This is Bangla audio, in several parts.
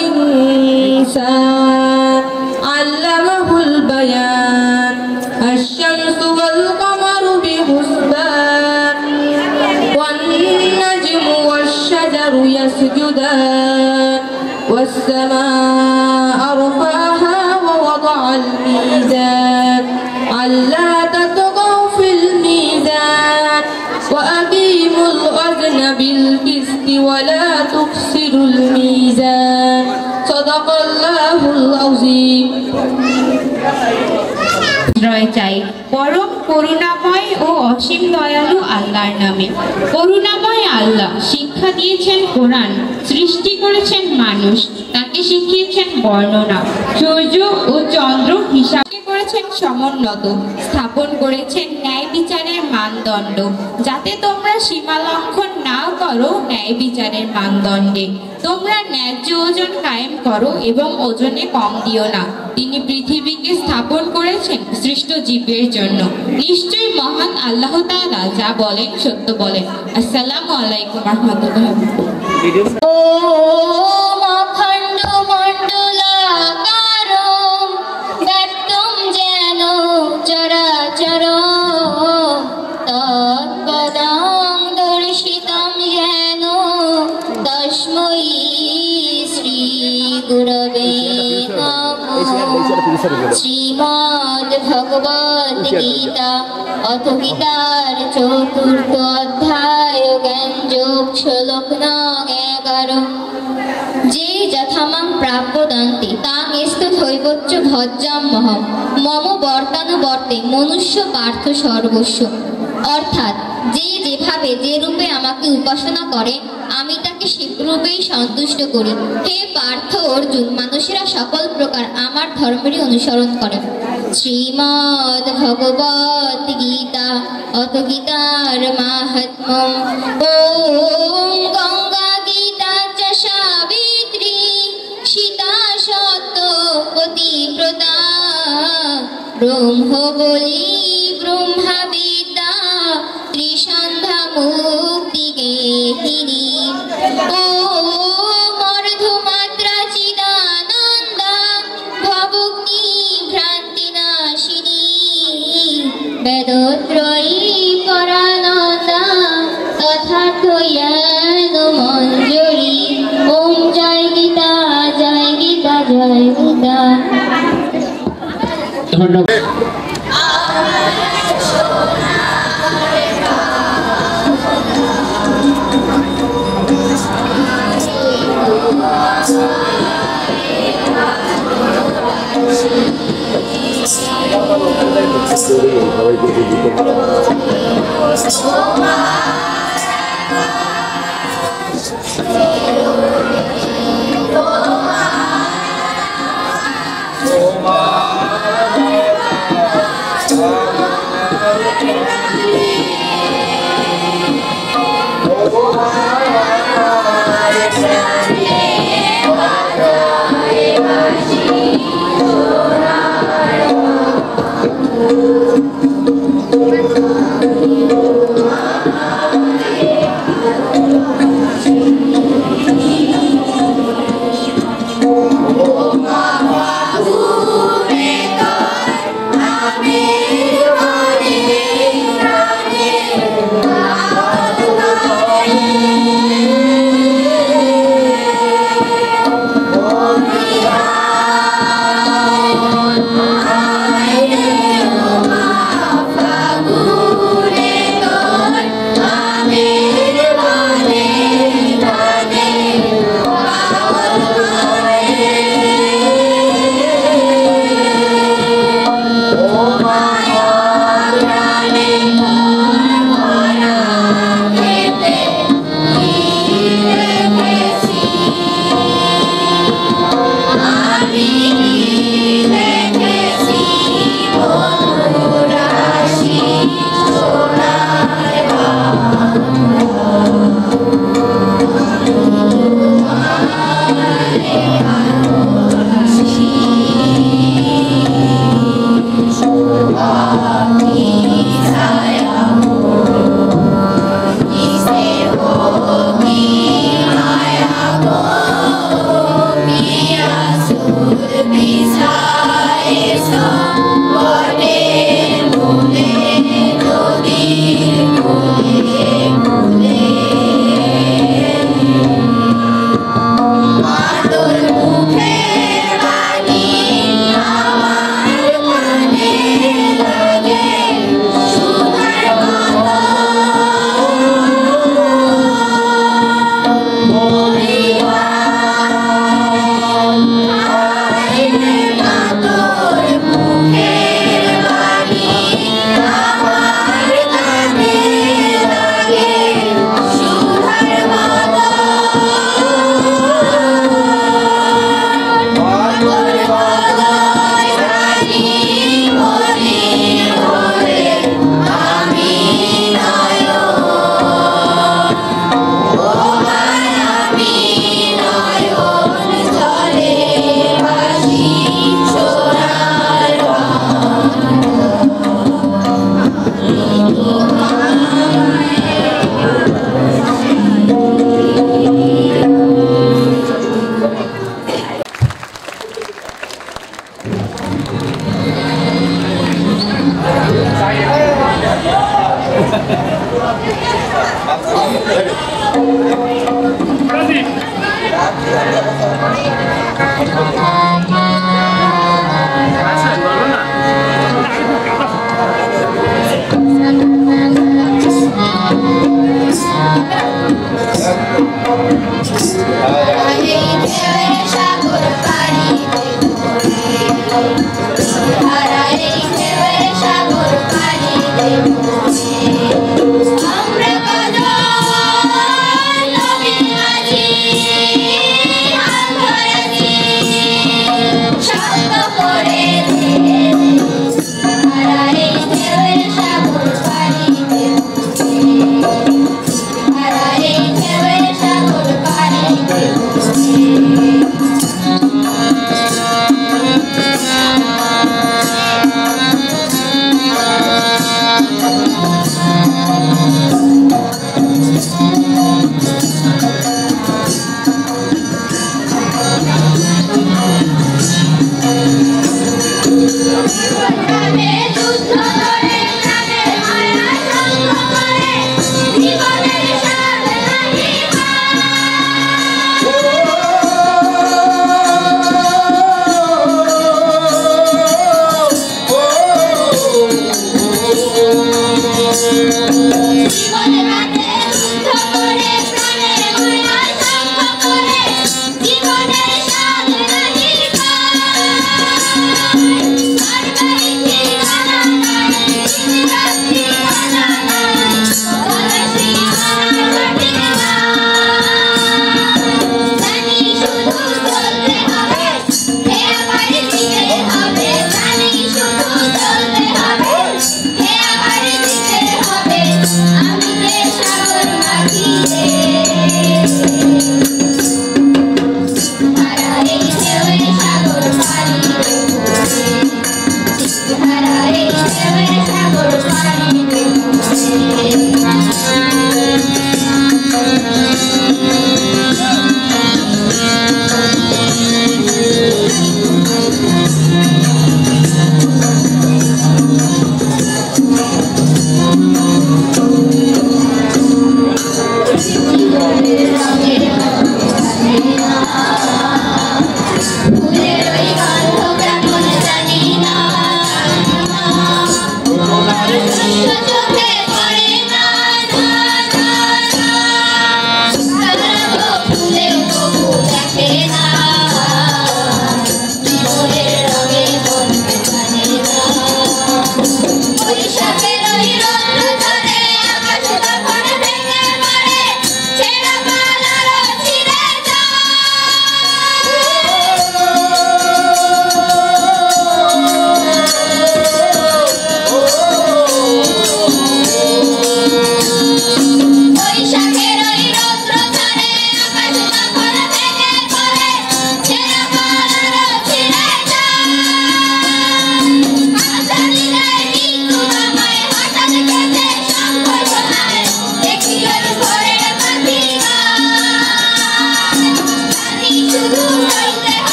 والإنسان علمه البيان الشمس والقمر بحسبان والنجم والشجر يسجدان والسماء رفعها ووضع الميزان ألا تطغوا في الميزان وأقيموا الوزن بالقسط ولا تخسروا الميزان صدق الله العظيم চাই পরম করুণাময় ও অসীম দয়ালু আল্লাহর নামে। করুণাময় আল্লাহ শিক্ষা দিয়েছেন কোরআন, সৃষ্টি করেছেন মানুষ, তাকে শিখিয়েছেন বর্ণনা, সূর্য ও চন্দ্র হিসাব করেছেন সমুন্নত, স্থাপন করেছেন ন্যায় বিচারের মানদণ্ড, যাতে তোমরা সীমা লঙ্ঘন না করো ন্যায় বিচারের মানদণ্ডে। তোমরা ন্যায্য ওজন কায়েম করো এবং ওজনে কম দিও না। তিনি পৃথিবীকে স্থাপন করেছেন সৃষ্ট জীবের জন্য। নিশ্চয়ই মহান আল্লাহ তাআলা যা বলেন সত্য বলেন। আসসালামু আলাইকুম ওয়া রাহমাতুল্লাহ। শ্রীমদ্ ভগবদ গীতা অথ গীতার চতুর্থ অধ্যায় জ্ঞান যোগ শ্লোক নং 11 যে যথামাং প্রাপ্যদান্তি তাং স্থৈবচ্চ ভজ্জাম্যহ মম বর্তানুবর্তে মনুষ্য পার্থ সর্বস্ব। অর্থাৎ যে যেভাবে যে রূপে আমাকে উপাসনা করে আমি তাকে সেরূপেই সন্তুষ্ট করি। হে পার্থ অর্জুন, মানুষেরা সকল প্রকার আমার ধর্মেরই অনুসরণ করে। শ্রীমদ্ ভগবদ গীতা অথ গীতার মাহাত্ম্যম। ওম গঙ্গা গীতা চ সাবিত্রী সীতা সত্য পতিব্রতা ব্রহ্ম বলি ব্রহ্মা বিদ্যা ত্রিসন্ধ্যা মুক্তি গেহিনী। ওম অর্ধমাত্রা চিদানন্দা ভবগ্নি ভ্রান্তি নাশিনী বেদত্রয়ী পরানন্দা তথার্থ জ্ঞান মঞ্জরি। ওম জয় গীতা জয় গীতা জয় গীতা। ধন্যবাদ।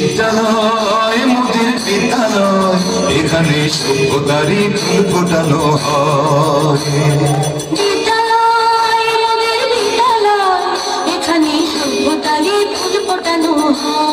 বিদ্যালয় মোদের বিদ্যালয়, এখানে সভ্যতারই ফুল ফোটানো হয়। বিদ্যালয় মোদের বিদ্যালয়, এখানে সভ্যতারই ফুল ফোটানো হয়।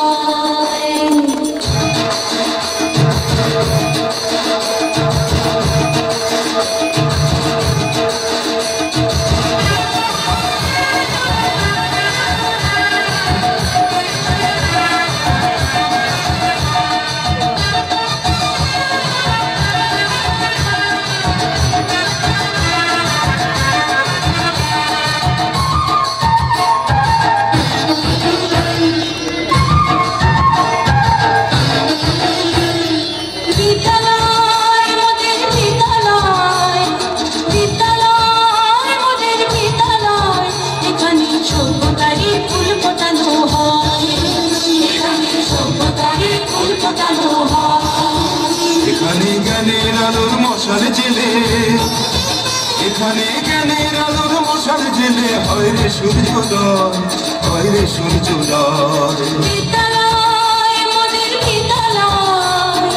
এখানে জ্ঞানের আলোর মশাল জেলে হয় রে সূর্যোদয়, হয় রে সূর্যোদয়। বিদ্যালয় মোদের বিদ্যালয়,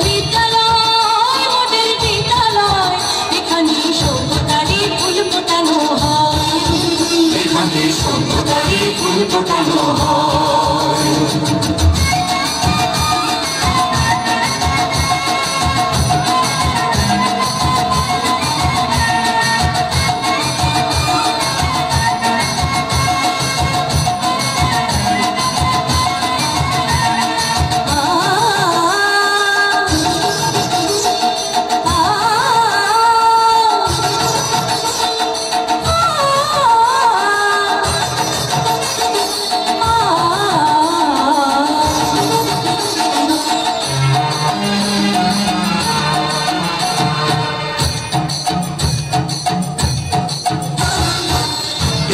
বিদ্যালয় মোদের বিদ্যালয়, এখানে সভ্যতারই ফুল ফোটানো হয়, এখানে সভ্যতারই ফুল ফোটানো হয়।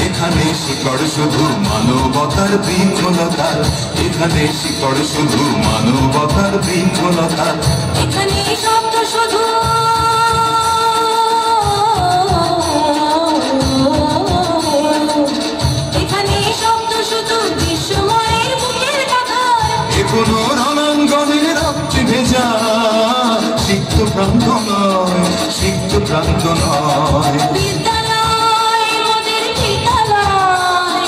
এখানে শিকড় শুধু মানবতার বৃক্ষলতার, এখানে শিকড় শুধু মানবতার বৃক্ষলতার। এখানে শব্দ শুধু এখানে শব্দ শুধু বিশ্বময়ের বুকের কথা, এখনো রণাঙ্গনের রক্তে ভেজা সিক্ত প্রান্ত নয়, সিক্ত প্রান্ত নয়। বিদ্যালয় মোদের বিদ্যালয়,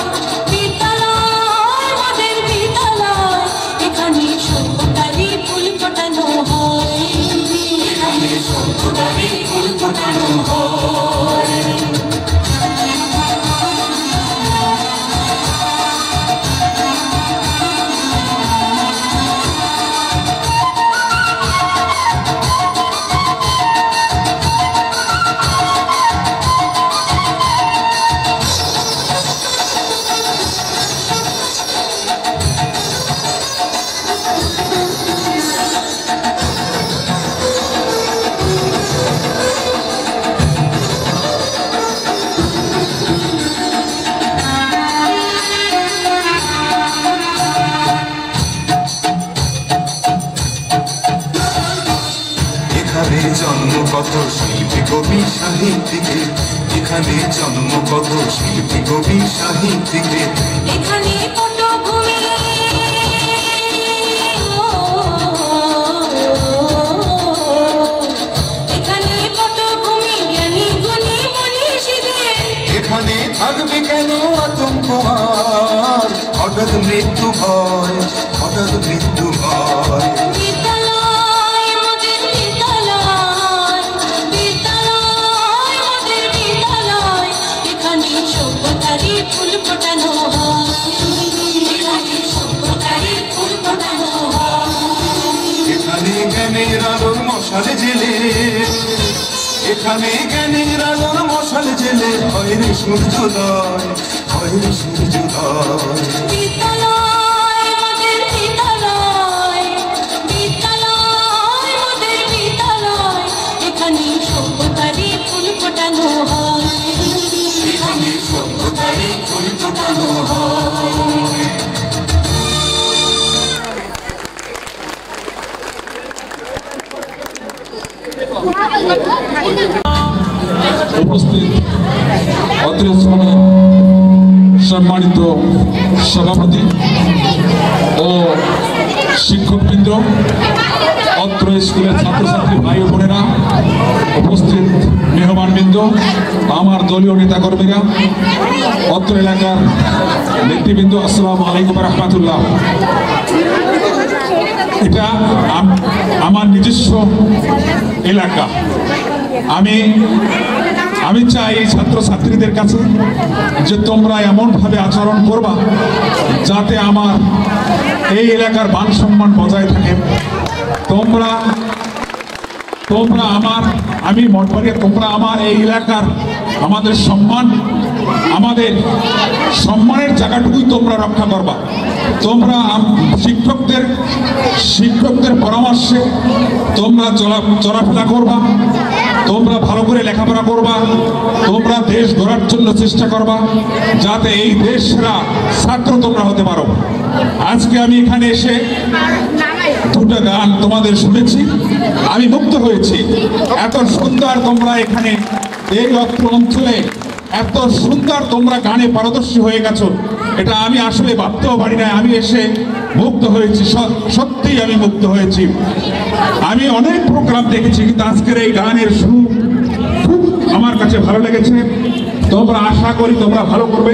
বিদ্যালয় মোদের বিদ্যালয়, এখানে সভ্যতারই ফুল ফোটানো হয়, এখানে সভ্যতারই ফুল ফোটানো হয়। এখানে জন্ম কত শিল্পী কবি সাহিত্যিকের, এখানে জন্ম কত শিল্পী কবি সাহিত্যিকের। এখানে পটভূমি এখানে পটভূমি জ্ঞানী গুণী মনীষীদের, এখানে থাকবে কেন আতঙ্ক আর হঠাৎ মৃত্যু ভয়, হঠাৎ মৃত্যু ভয়। বিদ্যালয় মোদের বিদ্যালয়, বিদ্যালয় মোদের বিদ্যালয়, এখানে সভ্যতারই ফুল ফোটানো হয়, এখানে সভ্যতারই ফুল ফোটানো হয়। এখানে জ্ঞানের আলোর মশাল জেলে, এখানে জ্ঞানের আলোর মশাল জেলে হয় রে সূর্যোদয়, হয় রে সূর্যোদয়। বিদ্যালয় মোদের বিদ্যালয়, বিদ্যালয় মোদের বিদ্যালয়, এখানে সভ্যতারই ফুল ফোটানো হয়, এখানে সভ্যতারই ফুল ফোটানো হয়। উপস্থিত অত্র স্কুলের সম্মানিত সভাপতি ও শিক্ষকবৃন্দ, অত্র স্কুলের ছাত্রছাত্রী ভাই ও বোনেরা, উপস্থিত মেহমানবৃন্দ, আমার দলীয় নেতাকর্মীরা, অত্র এলাকার নেতৃবৃন্দ, আসসালামু আলাইকুম রহমতুল্লাহ। এটা আমার নিজস্ব এলাকা। আমি চাই এই ছাত্রছাত্রীদের কাছে যে তোমরা এমনভাবে আচরণ করবা যাতে আমার এই এলাকার মান সম্মান বজায় থাকে। তোমরা আমি মঠবাড়িয়া, তোমরা আমার এই এলাকার আমাদের সম্মানের জায়গাটুকুই তোমরা রক্ষা করবা। তোমরা শিক্ষকদের পরামর্শে তোমরা চলাফেরা করবা, তোমরা ভালো করে লেখাপড়া করবা, তোমরা দেশ গড়ার জন্য চেষ্টা করবা যাতে এই দেশরা ছাত্র তোমরা হতে পারো। আজকে আমি এখানে এসে দুটো গান তোমাদের শুনেছি, আমি মুগ্ধ হয়েছি। এত সুন্দর তোমরা এখানে এই অত্র অঞ্চলে এত সুন্দর তোমরা গানে পারদর্শী হয়ে গেছো, এটা আমি আসলে ভাবতেও পারি না। আমি এসে মুগ্ধ হয়েছি, সত্যিই আমি মুগ্ধ হয়েছি। আমি অনেক প্রোগ্রাম দেখেছি, কিন্তু আজকের এই গানের সুর খুব আমার কাছে ভালো লেগেছে। তোমরা আশা করি তোমরা ভালো করবে,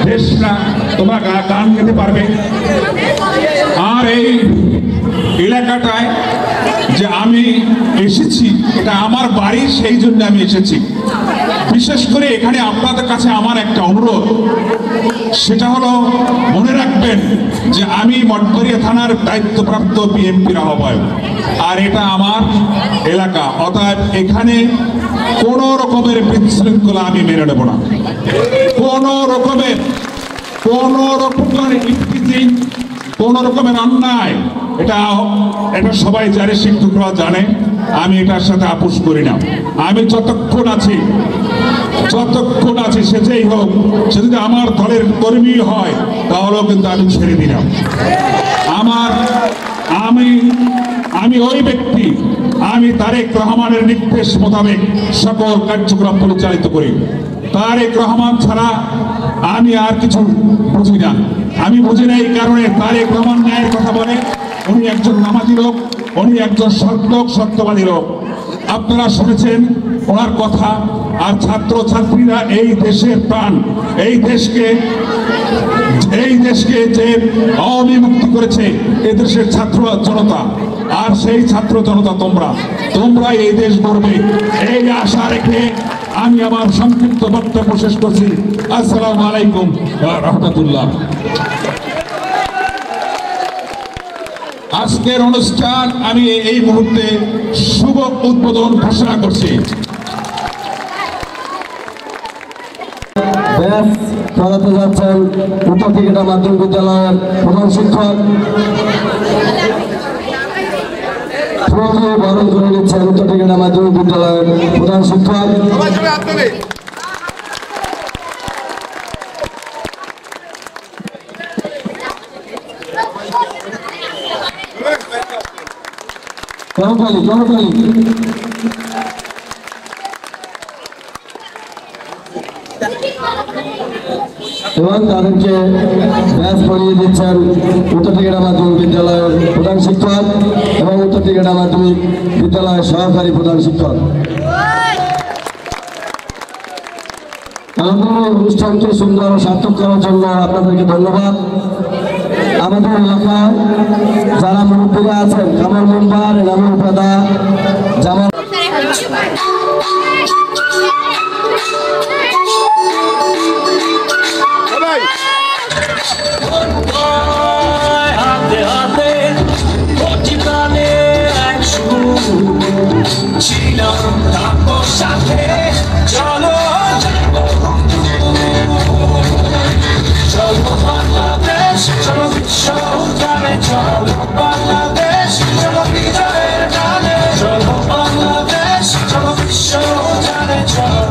দেশটা তোমরা গান গেতে পারবে। আর এই এলাকাটায় যে আমি এসেছি, এটা আমার বাড়ি, সেই জন্য আমি এসেছি। বিশেষ করে এখানে আপনাদের কাছে আমার একটা অনুরোধ, সেটা হলো মনে রাখবেন যে আমি মঠবাড়িয়া থানার দায়িত্বপ্রাপ্ত বিএনপির আহ্বায়ক, আর এটা আমার এলাকা। অতএব এখানে কোনো রকমের বিশৃঙ্খলা আমি মেনে নেব না। কোনো রকমের ইফতিজিং, কোন রকমের অন্যায়, এটা সবাই জানে, শিক্ষকরা জানে। আমি এটার সাথে আপোষ করি না। আমি যতক্ষণ আছি সে যেই হোক, সে যদি আমার দলের কর্মী হয় তাহলেও কিন্তু আমি ছেড়ে দিলাম। আমি ওই ব্যক্তি, আমি তারেক রহমানের নির্দেশ মোতাবেক সকল কার্যক্রম পরিচালিত করি। তারেক রহমান ছাড়া আমি আর কিছু বুঝি না। আমি বুঝি না এই কারণে, তারেক রহমান ন্যায়ের কথা বলে, উনি একজন নামাজি লোক, উনি একজন সত্যবাদী লোক। আপনারা শুনেছেন ওনার কথা। আর ছাত্র ছাত্রীরা এই দেশের প্রাণ, এই দেশকে যে অবিমুক্তি করেছে এই দেশের ছাত্র জনতা। আর সেই ছাত্র জনতা তোমরা এই দেশ গড়বে, এই আশা রেখে আমি আমার সংক্ষিপ্ত বক্তব্য শেষ করছি। আসসালামু আলাইকুম ওয়া রাহমাতুল্লাহ। আজকের অনুষ্ঠান আমি এই মুহূর্তে শুভ উদ্বোধন ঘোষণা করছি। পড়াতে যাচ্ছেন উত্তর টিকেটা মাধ্যমিক বিদ্যালয়ের প্রধান শিক্ষক, বরণ করে নিচ্ছেন উত্তর টিকেটা মাধ্যমিক বিদ্যালয়ের প্রধান শিক্ষক। এবং তাদেরকে ব্যাচ পড়িয়ে দিচ্ছেন উত্তর টিকেটা মাধ্যমিক বিদ্যালয়ের প্রধান শিক্ষক এবং উত্তর টিকেটা মাধ্যমিক বিদ্যালয়ের সহকারী প্রধান শিক্ষক। আমাদের অনুষ্ঠানকে সুন্দর ও সার্থক করার জন্য আপনাদেরকে ধন্যবাদ। আমাদের এলাকায় যারা মুরব্বীরা আছেন, কামাল মেম্বার, এনামুল পেদা, জামাল, চলো বাংলাদেশ, চলো বিশ্ব জানে, চলো বাংলাদেশ, চলো বিজয়ের গানে, চলো বাংলাদেশ, চলো বিশ্ব জানে, চলো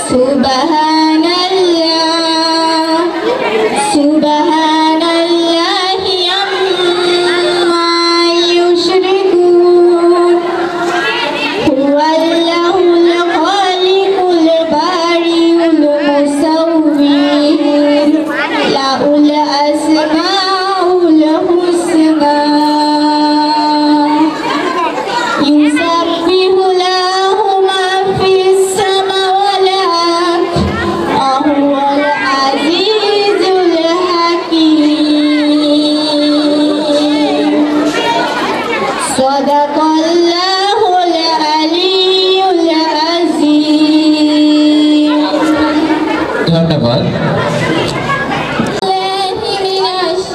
Subhanallah, Subhanallahi amma yushrikun. Huwallahul khaliqul bari'ul musawwir, lahul asmaul husna. Yusabbihu lahu ma fis samawati wa huwal azizul hakim. Sadaqallahul aliyyul azim. ধন্যবাদ। Billahi minash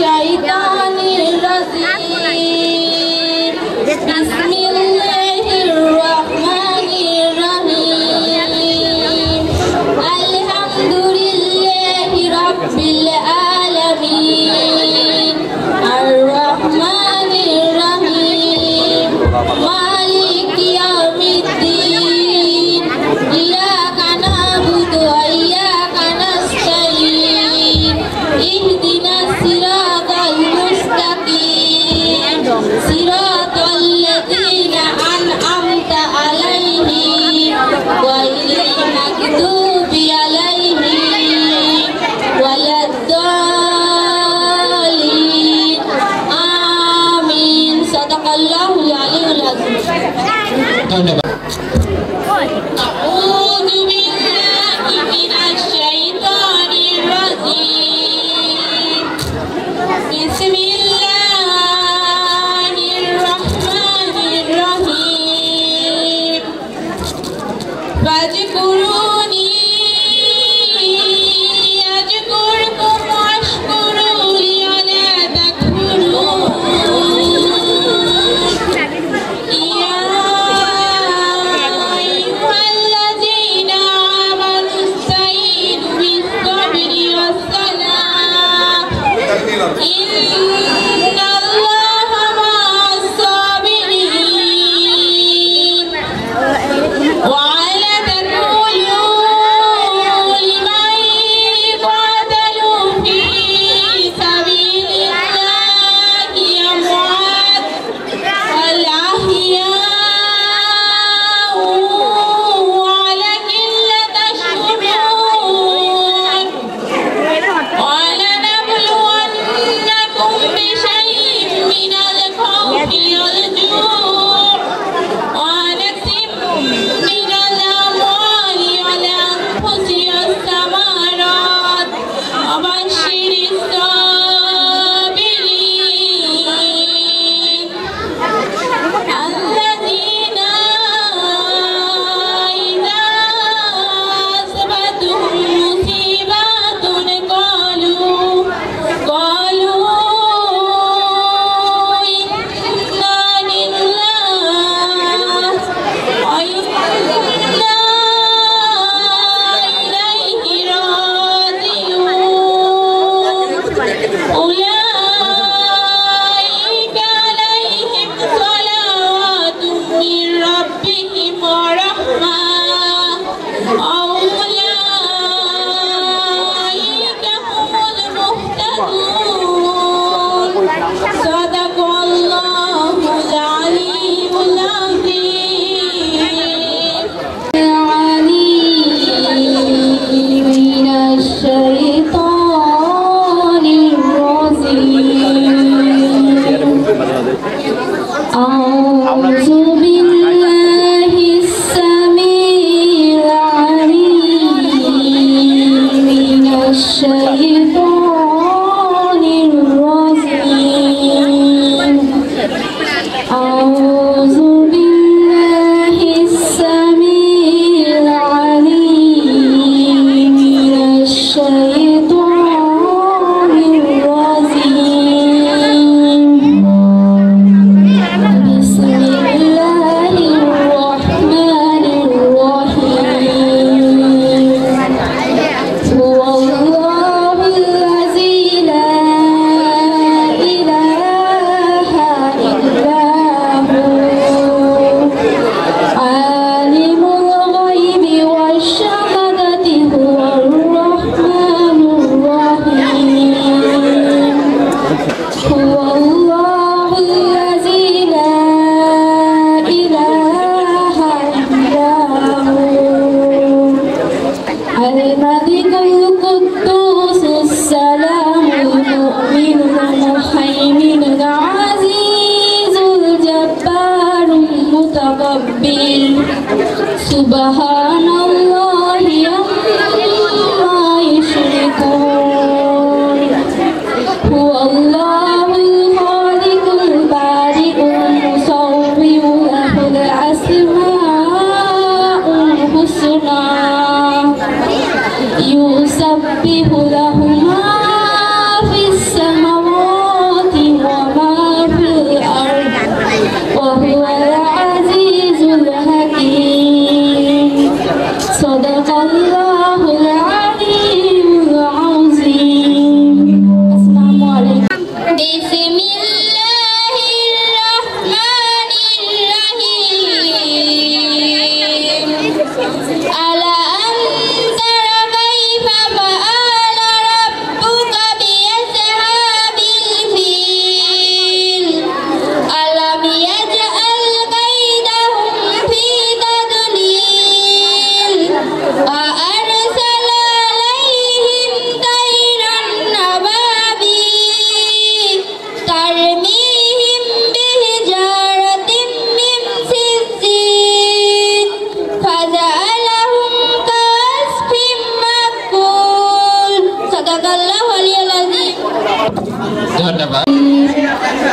ধন্যবাদ।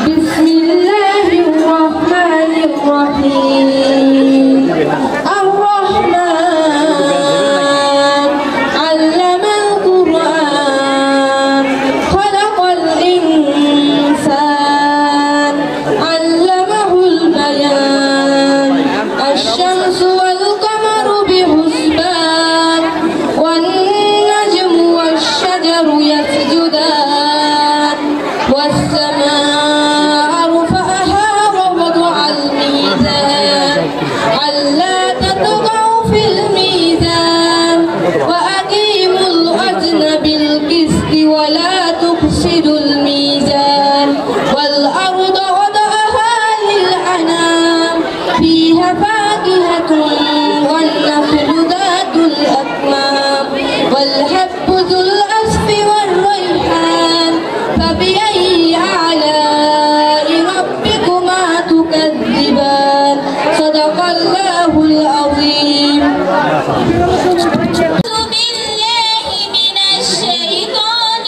বিসমিল্লাহির রহমানির রহিম আর-রহমান আল্লামাল কুরআন খালাকাল ইনসান আল্লামাহুল বায়ান আশ-শামসু ওয়াল কামারু বিহুসবান ওয়ান নাজমু ওয়াশ-শাজারু ইয়াসজুদান والسماء رفعها ووضع الميزان ألا تطغوا في الميزان وأقيموا الوزن بالقسط ولا تفسدوا الميزان والأرض وضعها للأنام فيها فاكهة والنخل ذات الأكمام والحب ذو العصف والريحان فبأي آلاء ربكما تكذبان صدق الله العظيم. أعوذ بالله من الشيطان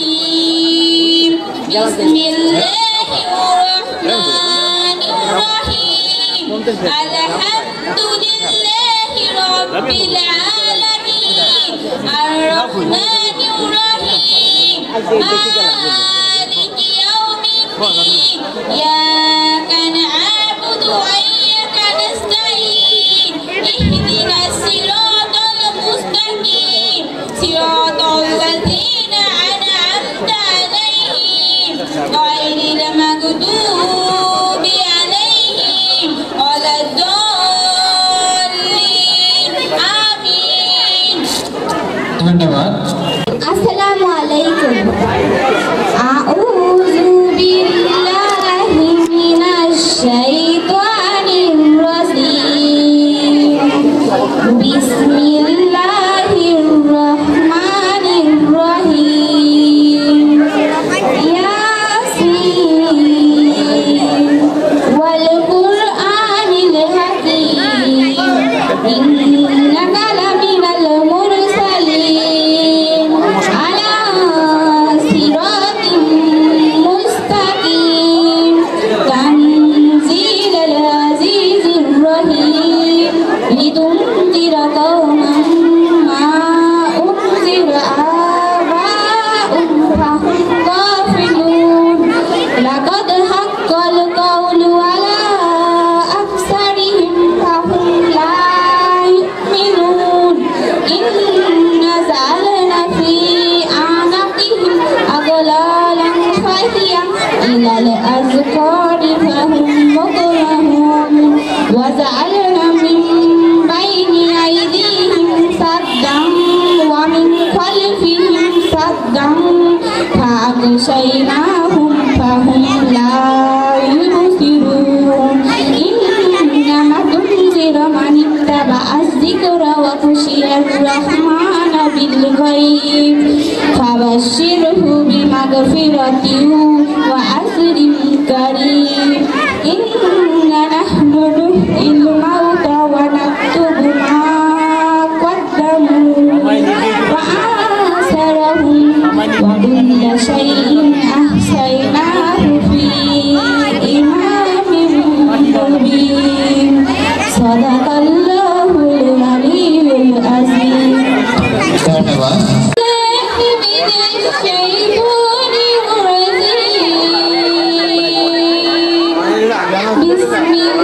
الرجيم بسم الله الرحمن الرحيم الحمد لله رب العالمين الرحمن الرحيم مالك يوم الدين إياك نعبد وإياك نستعين اهدنا الصراط المستقيم صراط الذين أنعمت عليهم غير المغضوب عليهم ولا الضالين آمين. ধন্যবাদ। আসসালামু আলাইকুম। আউযু বিল্লাহি মিনাশ শাইতানির রাজীম। বিসমিল্লাহির রহমানির রহিম। ইয়াসিন ওয়াল কুরআনিল হাকীম। ইন্নাকা লামিনাল মুরসালিন আলা সিরাতিম মুস্তাকিম তানজিলাল আজিজির রহিম লিতুনজিরা কওমান মা উনজিরা আবাউহুম ফাহুম গাফিলুন লাকাদ হাক্কাল কাওলু আলা আকসারিহিম ফাহুম লা يؤمنون إنا جعلنا في أعناقهم أغلالا فهي إلى الأذقان فهم مقمحون وجعلنا من بين أيديهم سدا ومن خلفهم سدا فأغشيناهم فهم لا يبصرون إنما تنذر من اتبع الذكر وخشي الرحمن بالغيب فبشره بمغفرة وأجر كريم إنا نحن نحيي الموتى ونكتب ما قدموا وآثارهم وكل شيء أحصيناه في إمام مبين صدق الله العلي العظيم. ধন্যবাদ। من الشيطان الرجيم بسم الله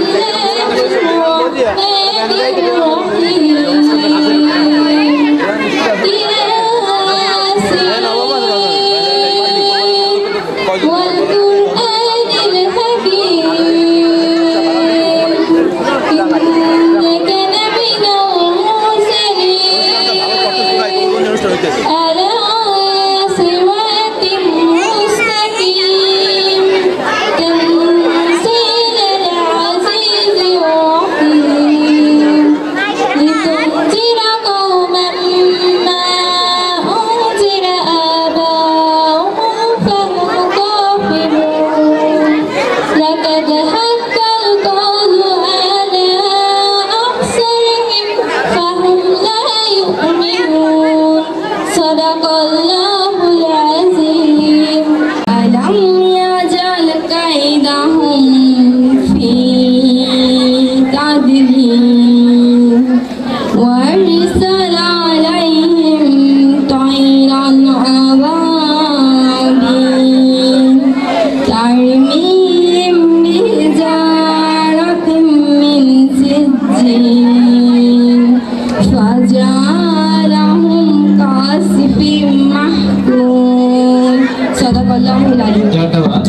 সাদাকাল্লাহুল আলিম। ধন্যবাদ।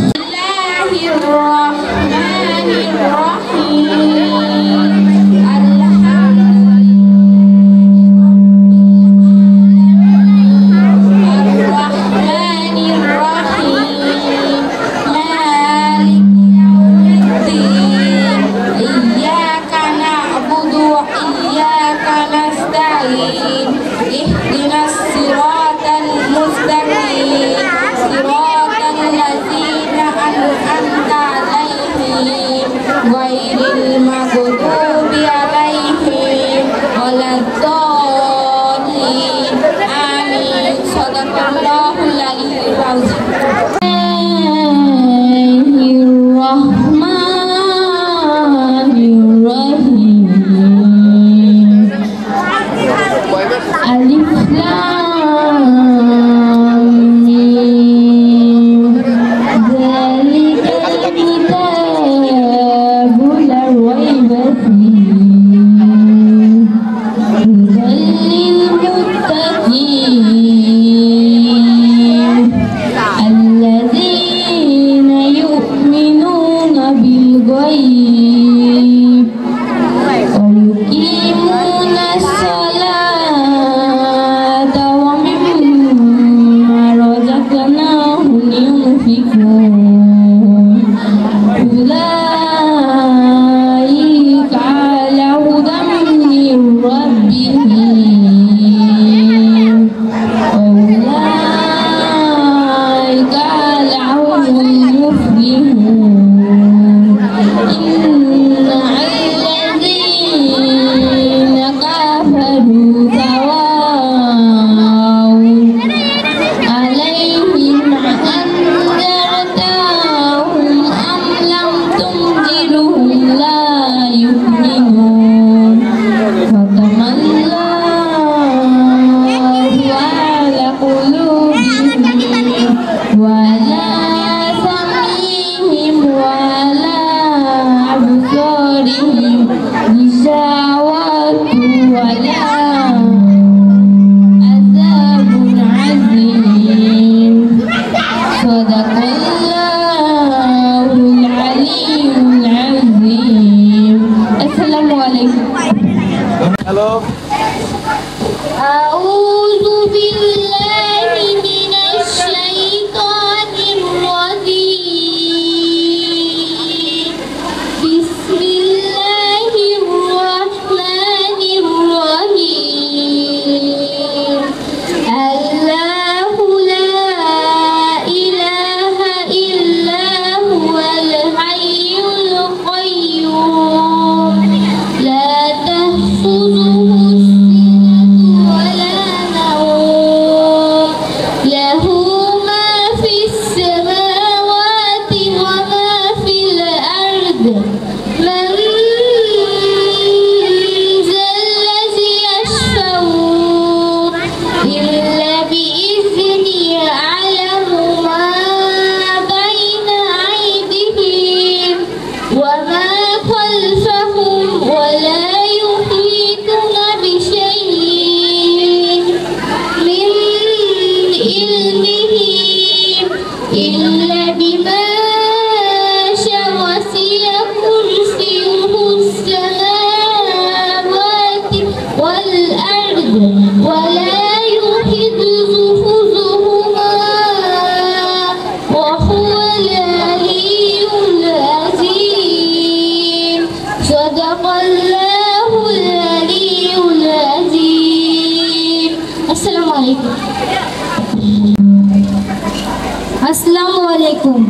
अस्सलामु अलैकुम।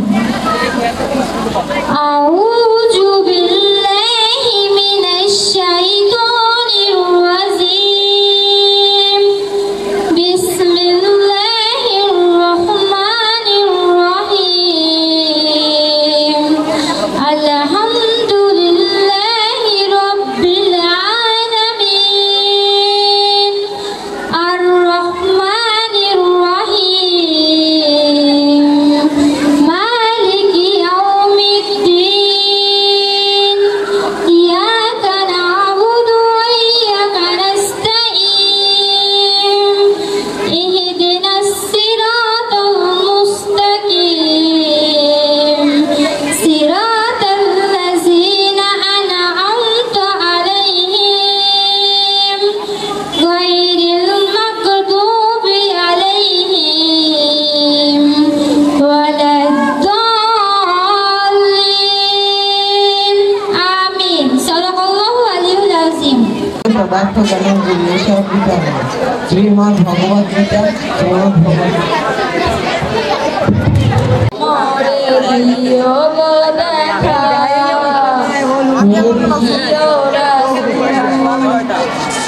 आऊज़ु बिल्लाहि मिनश शैतानिर रजीम। बिस्मिल्लाहिर रहमानिर रहीम। अल्हम्दुलिल्लाहि रब्बिल आलमीन। अर्रहमानिर रहीम। मालिकि यौमिद्दीन। পদার্থ জ্ঞান যে সব বিধান শ্রীমদ্ ভগবদ গীতা শ্রীমদ্ ভগবদ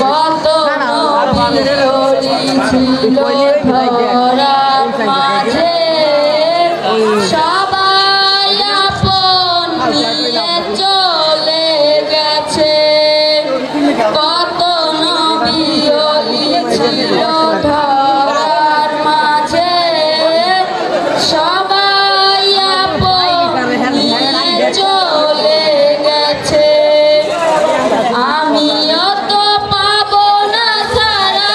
কত ছিল ধরার মাঝে সবাই আপন নিয়ে চলে গেছে কত নবী ছিল ধরার মাঝে সবাই আপন নিয়ে চলে গেছে আমিও তো পাবো না ছাড়া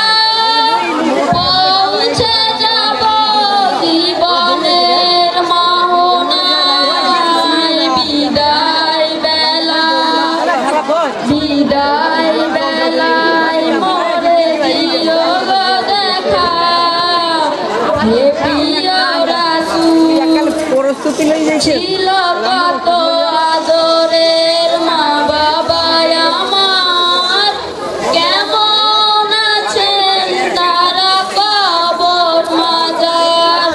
পৌঁছে যাব জীবনের মোহনায় বিদায় বেলায় মরে দিও গো দেখা হে প্রিয় রাসূল ছিল কত আদরের মা বাবা আমার কেমন আছেন তারা কবর মাজার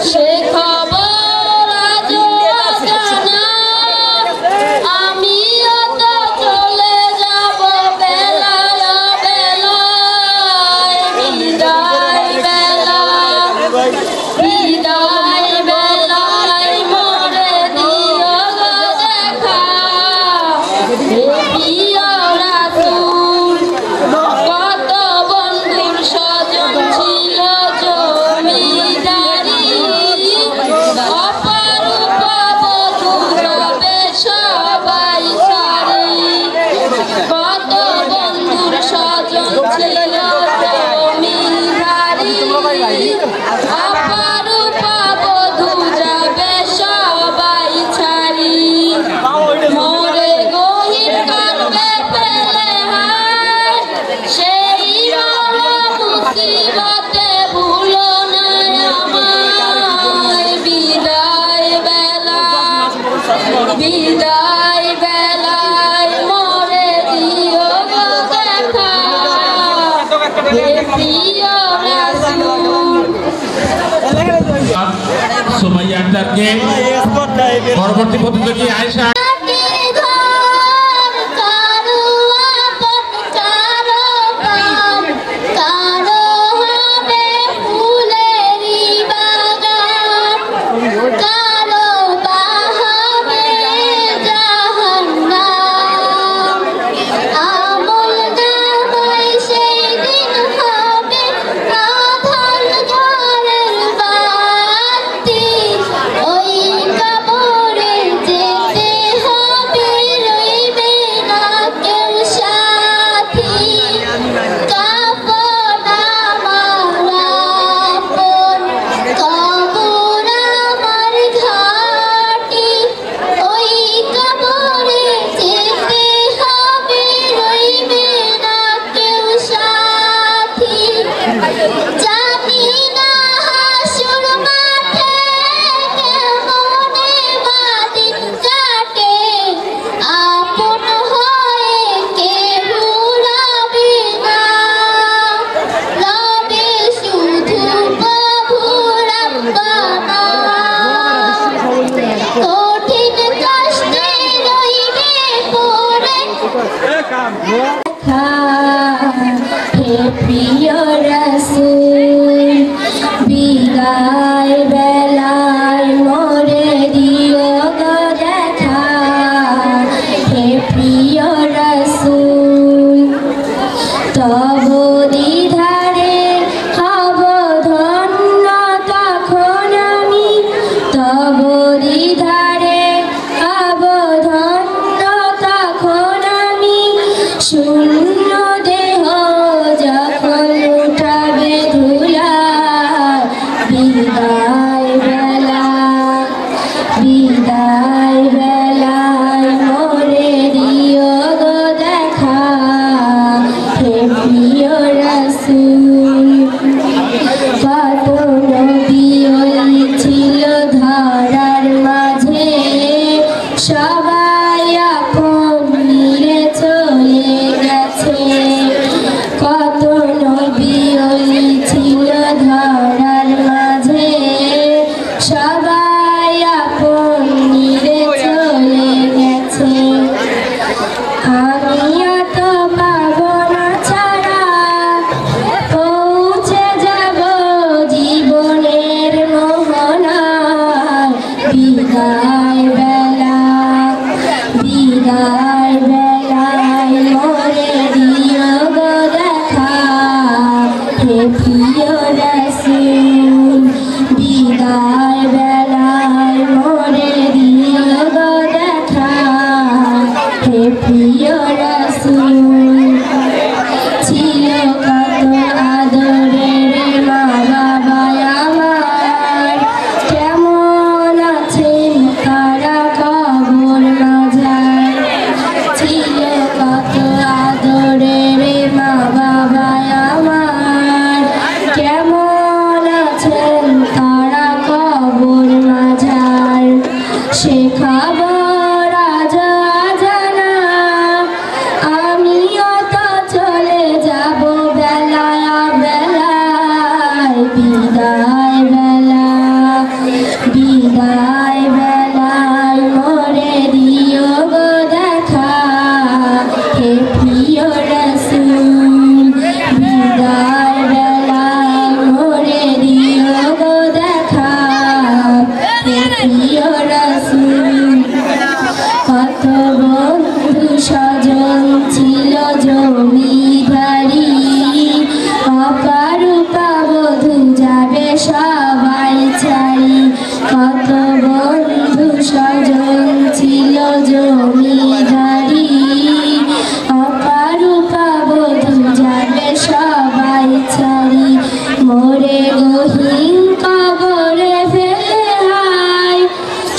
সে খবর আজও অজানা আমিও তো চলে যাব বেলায় বেলায় মরে দিও গো দেখা হে প্রিয় রাসূল কত বন্ধুর স্বজন ছিল জমিদারি অপরূপ বধূ যাবে সবাই সারি কত বন্ধুর স্বজন ছিল জমিদারি অপরূপ বধূ যাবে সবাই ছাড়ি মোরে গহীন কারবে পেলে হায় সেই মুসিবতে ভুলো না আমায় বিদায় বেলায় মরে দিও গো দেখা হে প্রিয় রাসূল সুমাইয়া আক্তারকে পরবর্তী প্রতিযোগী আয়েশা হে প্রিয় রাসূল বিদায় বেলায় মরে দিও গো দেখা হে প্রিয় রাসূল তব দ্বিধারে হব ধন্য তখন আমি তব দ্বিধারে হব ধন্য তখন আমি শূন্য দেহ যখন উঠাবে কত বন্ধু স্বজন ছিল জমিদারি অপারূপা বধূ যাবে সবাই ছাড়ি মোরে গহীন কবরে ফেলে হায়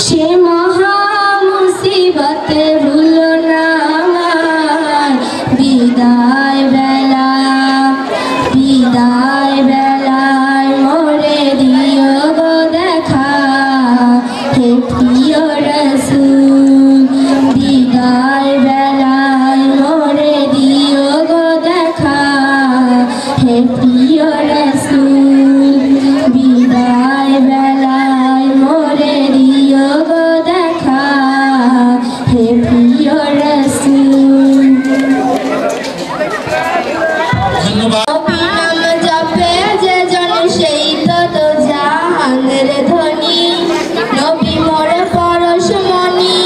সে মহা মুসিবতে ভুলো না আমার বিদায় বেলায় মোরে দিও গো দেখা হে প্রিয় রসূল বিদায় বেলায় মোরে দিও গো দেখা হে প্রিয় রসূল বিদায় বেলায় মোরে দিও গো দেখা হে প্রিয় রসূল। নাম জপে যে জন সেই তো জাহানের ধ্বনি নবী মোর পরশমণি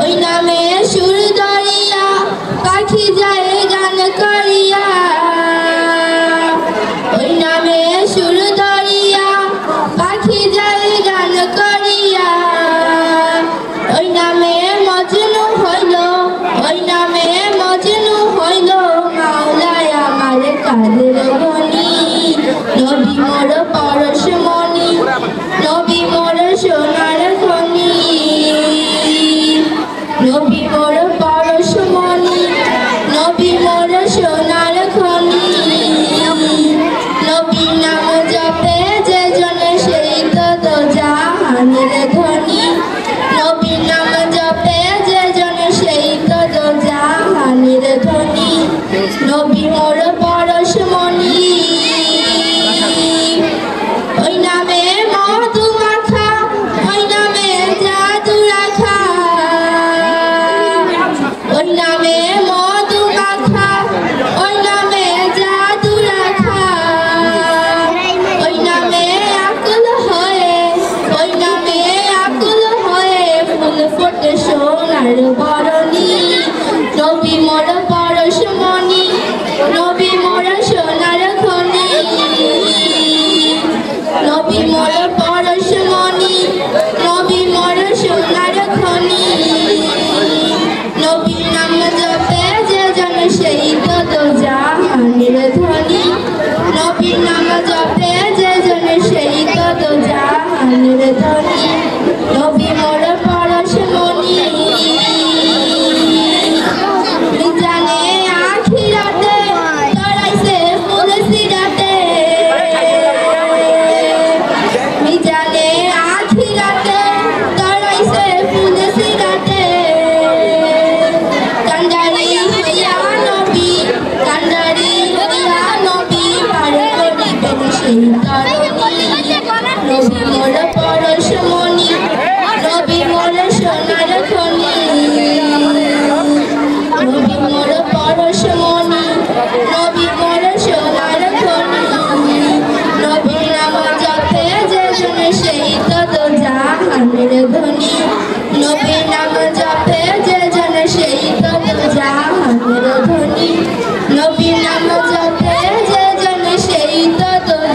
ওই নামে সুর ধরিয়া পাখি যায় গান করিয়া ওই নামে সুর ধরিয়া পাখি যায় গান করিয়া ওই নামে মজনু হইল ওই নামে মজনু হইল মাওলায় আমার কাদের গনি নবী মোর পরশমণি নবী মোর সোনার খনি নবী মোর পরশমণি নবী মোর সোনার খনি নবী নাম জপে যে জন সেই তো জাহানের ধ্বনি নবী নাম জপে যে জন সেই তো জাহানের ধ্বনি নবী মোর পরশমণি ওই নামে মধু মাখা ওই নামে জাদু রাখা ওই নামে মধু মাখা ওই নামে জাদু রাখা ওই নামে আকুল হয়ে ওই নামে আকুল হয়ে ফুল ফোটে সোনার বরণী নবী মোর পরশমণি নবী মোর সোনার খনি নবী মোর পরশমণি নবী মোর সোনার খনি নবী নাম জপে যে জন সেই তো জাহানের ধ্বনি নবী নাম জপে যে জন সেই তো জাহানের ধ্বনি নবী মোর পরশমণি জানে আখিরাতে তরাইছে ফুল সিরাতে জানে আখিরাতে তরাইছে ফুল সিরাতে কান্ডারি হইয়া নবী পার করিবেন সেই তরণী নবী মোর পরশমণি নবী মোর সোনার খনি নবী মোর পরশমণি নবী মোর সোনার খনি নবী নাম জপে যে জন সেই তো জাহানের ধ্বনি নবী নাম জপে যে জন সেই তো জাহানের ধ্বনি নবী নাম জপে যে জন সেই তো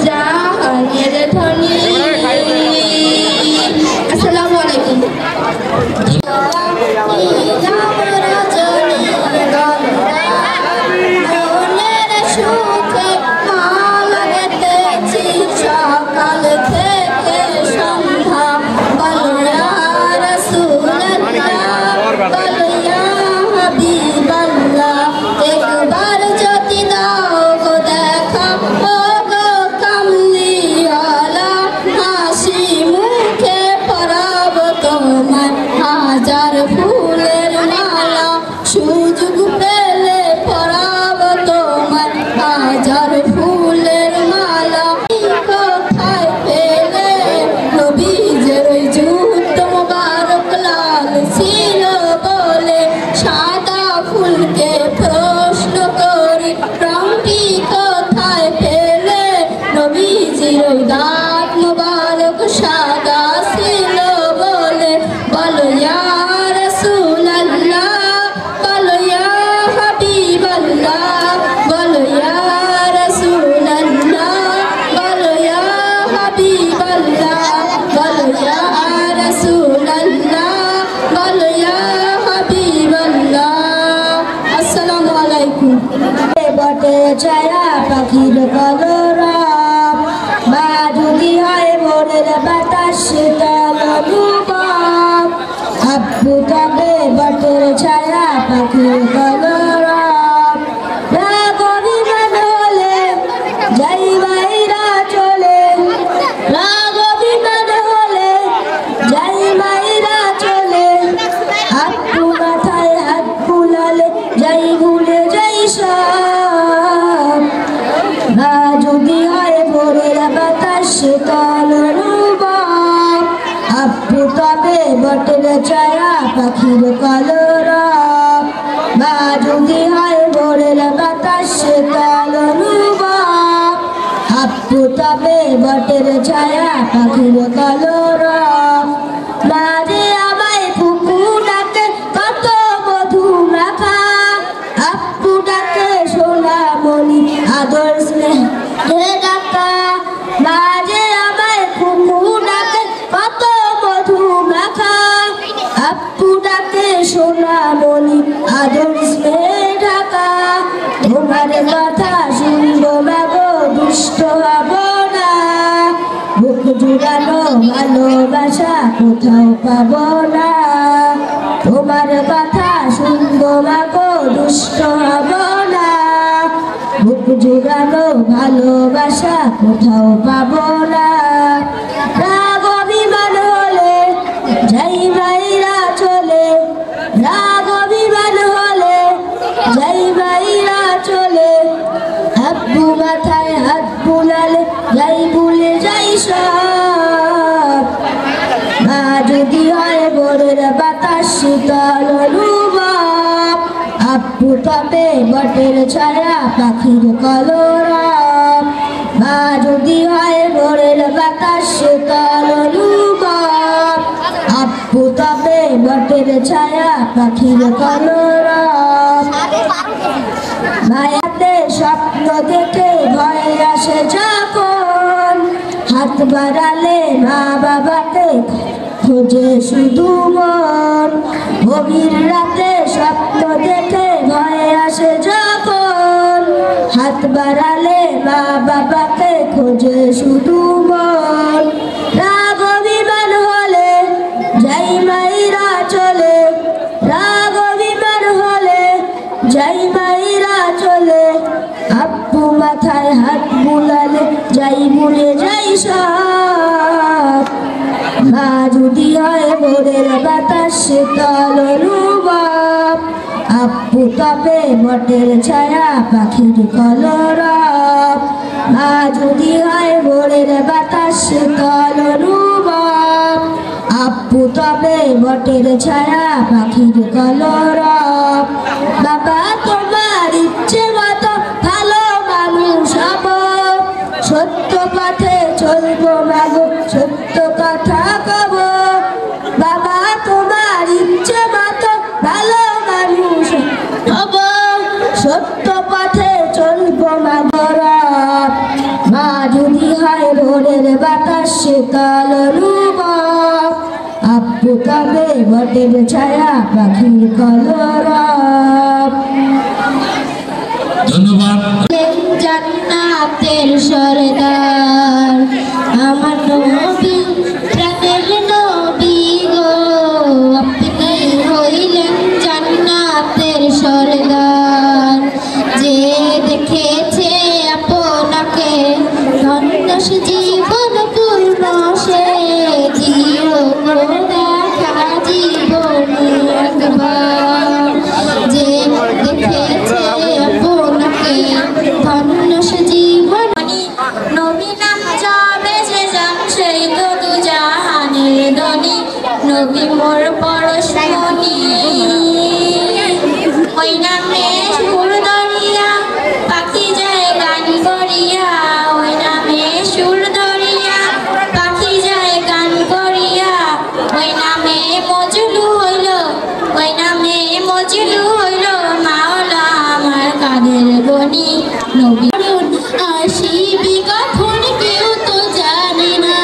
জাহানের ধ্বনি ছায়া পাখির কলরব মা যদি হয় ভোরের বাতাস শীতল অনুভব আব্বু তবে বটের ছায়া পাখির কলরব রাগ অভিমান হলে যাই মাইরা চলে রাগ অভিমান হলে যাই মাইরা চলে আব্বু মাথায় হাত বুলালে যাই ভুলে যাই সব মা যদি হয় ভোরের বাতাস শীতল অনুভব আব্বু তবে বটের ছায়া পাখির কলরব মা যদি হয় ভোরের বাতাস শীতল অনুভব আব্বু তবে বটের ছায়া পাখির কলরব মা যে আমায় ফুকু ডাকে কত মধু মাখা আব্বু ডাকে সোনামণি আদর স্নেহে ডাকা মা যে আমায় ফুকু ডাকে কত মধু মাখা আব্বু ডাকে সোনামণি আদর স্নেহে ঢাকা তোমার কথা শুনবো মাগো দুষ্ট হব না বুক জুড়ানো ভালোবাসা কোথাও পাবো না তোমার কথা শুনবো মাগো দুষ্ট হব না বুক জুড়ানো ভালোবাসা কোথাও পাবো না রাগ অভিমান হলে যাই মাইরা চলে রাগ অভিমান হলে যাই মাইরা চলে আব্বু মাথায় হাত বুলালে যাই ভুলে যাই সব মা যদি হয় ভোরের বাতাস শীতল অনুভব আব্বু তবে বটের ছায়া পাখির কলরব মা যদি হয় ভোরের বাতাস শীতল অনুভব আব্বু তবে বটের ছায়া পাখির কলরব মায়াতে স্বপ্ন দেখে ভয় আসে যখন হাত বাড়ালে মা বাবাকে খোঁজে শুধু মন গভীর রাতে স্বপ্ন দেখে ভয় আসে যখন হাত বাড়ালে মা বাবাকে খোঁজে শুধু মন রাগ অভিমান হলে যাই মাইরা চলে রাগ অভিমান হলে যাই মাইরা চলে আব্বু মাথায় হাত বুলালে যাই ভুলে যাই সব মা যদি হয় ভোরের বাতাস শীতল অনুভব আব্বু তবে বটের ছায়া পাখির কলরব মা যদি হয় ভোরের বাতাস শীতল অনুভব আব্বু তবে বটের ছায়া পাখির কলরব বাবা তোমার ইচ্ছে মতো ভালো মানুষ হব সত্য পথে চলবো মাগো সত্য কথা কব বাবা তোমার ইচ্ছে মতো ভালো মানুষ হব সত্য পথে চলবো মাগরব মা যদি হয় ভোরের বাতাস শীতল অনুভব আব্বু তবে বটের ছায়া পাখির কলরব ধন্যবাদ। জান্নাতের সরদার আমার নবী প্রাণের নবী গো আপনি হইলেন জান্নাতের সরদার যে দেখেছে আপনাকে ধন্য সে জীবন পূর্ণ সে দিও দেখা জীবনে একবার যে দেখেছে আপনাকে ধন্য সে জীবন নবী নাম যাবে যে যান সেই তো দু জাহানের ধনী নবী মোর পরশমণি ওই নামে সুর দরিয়া পাখি যায় গান করিয়া ওই নামে সুর দরিয়া পাখি যায় গান করিয়া ওই নামে মজলু হইল ওই নামে মজলু হইল মাওলা আমার কাদের গনি নবী আসিবি কখন কেউ তো জানে না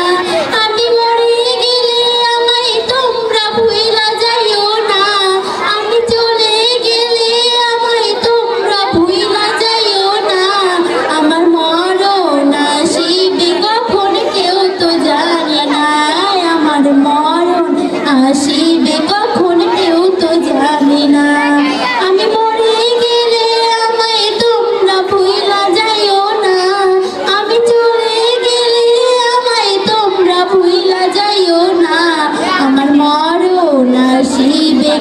আমি মরে গেলে আমায় তোমরা ভুলে আমার মরণ আসিবে কখন কেউ তো জানে না। আমি মরে গেলে আমায় তোমরা ভুইলা যাইও না, আমি চলে গেলে আমায় তোমরা ভুইলা যাইও না। আমার মরণ আসিবে